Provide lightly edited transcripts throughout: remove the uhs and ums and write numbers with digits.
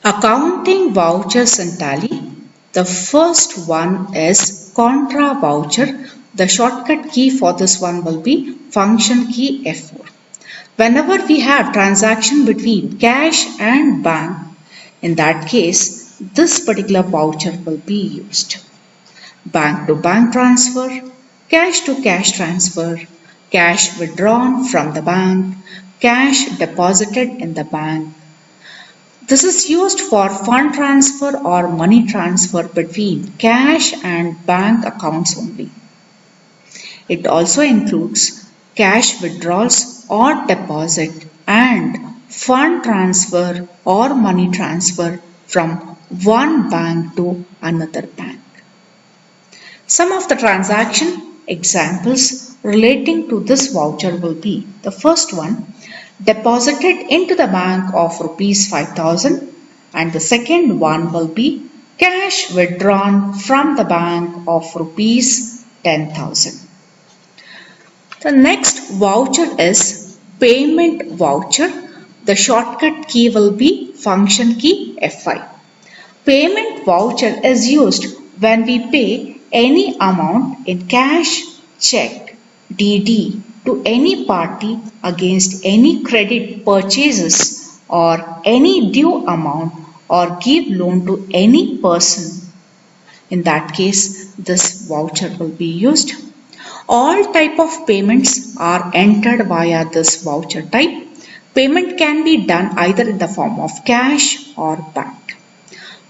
Accounting vouchers in Tally. The first one is contra voucher. The shortcut key for this one will be function key F4. Whenever we have transaction between cash and bank, in that case, this particular voucher will be used. Bank to bank transfer, cash to cash transfer, cash withdrawn from the bank, cash deposited in the bank. This is used for fund transfer or money transfer between cash and bank accounts only. It also includes cash withdrawals or deposit and fund transfer or money transfer from one bank to another bank. Some of the transaction examples relating to this voucher will be the first one, deposited into the bank of rupees 5,000, and the second one will be cash withdrawn from the bank of rupees 10,000. The next voucher is payment voucher. The shortcut key will be function key F5. Payment voucher is used when we pay any amount in cash, check, DD to any party against any credit purchases or any due amount or give loan to any person. In that case, this voucher will be used. All type of payments are entered via this voucher type. Payment can be done either in the form of cash or bank.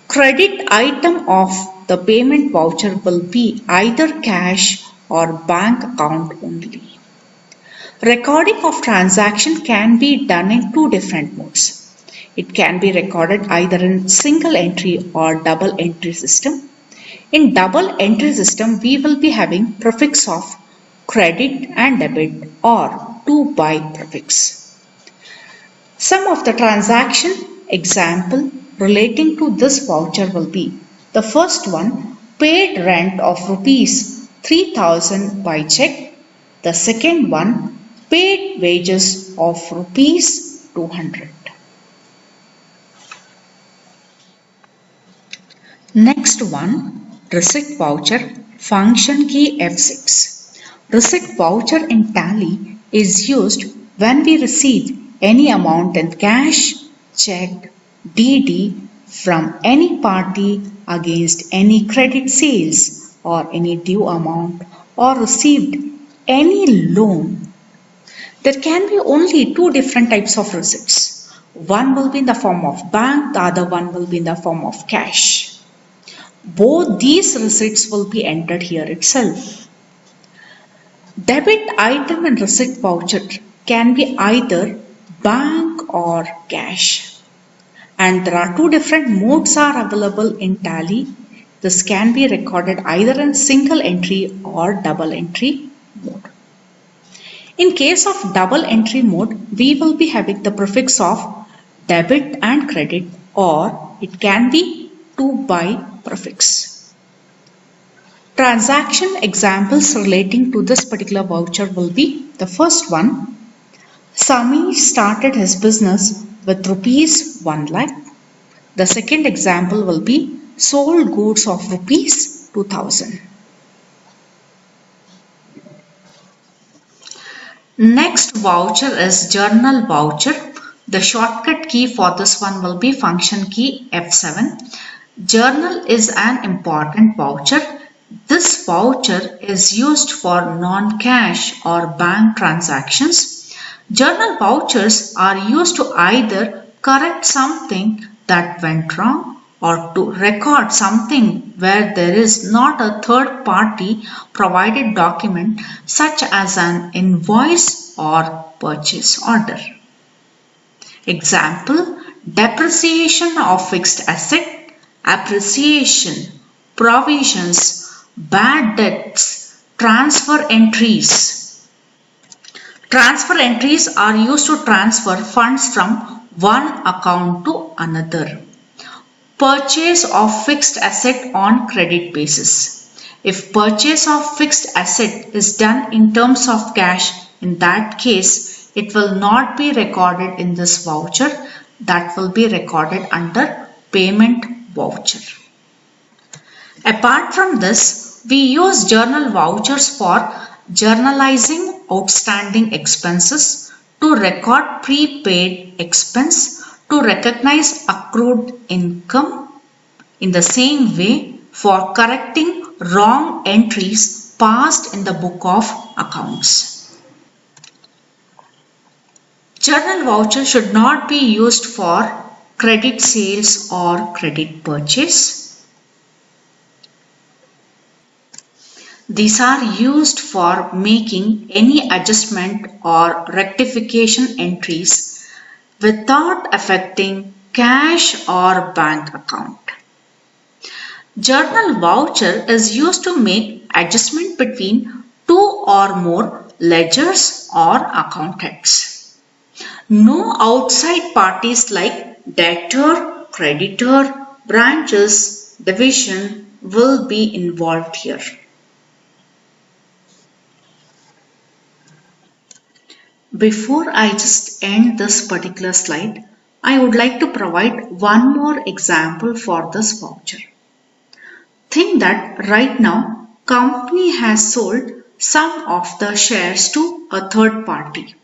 Credit item of the payment voucher will be either cash or bank account only. Recording of transaction can be done in two different modes. It can be recorded either in single entry or double entry system. In double entry system, we will be having prefix of credit and debit or to by prefix. Some of the transaction example relating to this voucher will be the first one, paid rent of rupees 3,000 by check. The second one, paid wages of rupees 200. Next one, receipt voucher, function key F6. Receipt voucher in Tally is used when we receive any amount in cash, check, DD from any party against any credit sales or any due amount or received any loan. There can be only two different types of receipts. One will be in the form of bank, the other one will be in the form of cash. Both these receipts will be entered here itself. Debit item and receipt voucher can be either bank or cash. And there are two different modes are available in Tally. This can be recorded either in single entry or double entry mode. In case of double entry mode, we will be having the prefix of debit and credit, or it can be to by prefix. Transaction examples relating to this particular voucher will be the first one, Samir started his business with rupees 1 lakh. The second example will be sold goods of rupees 2,000. Next voucher is journal voucher. The shortcut key for this one will be function key F7. Journal is an important voucher. This voucher is used for non-cash or bank transactions. Journal vouchers are used to either correct something that went wrong or to record something where there is not a third party provided document such as an invoice or purchase order. Example, depreciation of fixed asset, appreciation, provisions, bad debts, transfer entries. Transfer entries are used to transfer funds from one account to another. Purchase of fixed asset on credit basis. If purchase of fixed asset is done in terms of cash, in that case, it will not be recorded in this voucher. That will be recorded under payment voucher. Apart from this, we use journal vouchers for journalizing outstanding expenses, to record prepaid expense, to recognize accrued income. In the same way, for correcting wrong entries passed in the book of accounts. Journal voucher should not be used for credit sales or credit purchase. These are used for making any adjustment or rectification entries without affecting cash or bank account. Journal voucher is used to make adjustment between two or more ledgers or account heads. No outside parties like debtor, creditor, branches, division will be involved here. Before I just end this particular slide, I would like to provide one more example for this voucher. Think that right now company has sold some of the shares to a third party,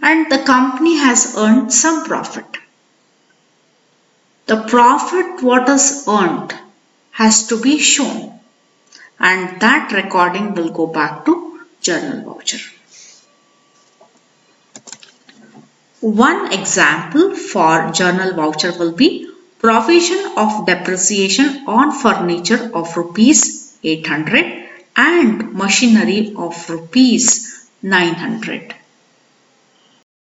and the company has earned some profit. The profit what is earned has to be shown, and that recording will go back to journal voucher. One example for journal voucher will be provision of depreciation on furniture of rupees 800 and machinery of rupees 900.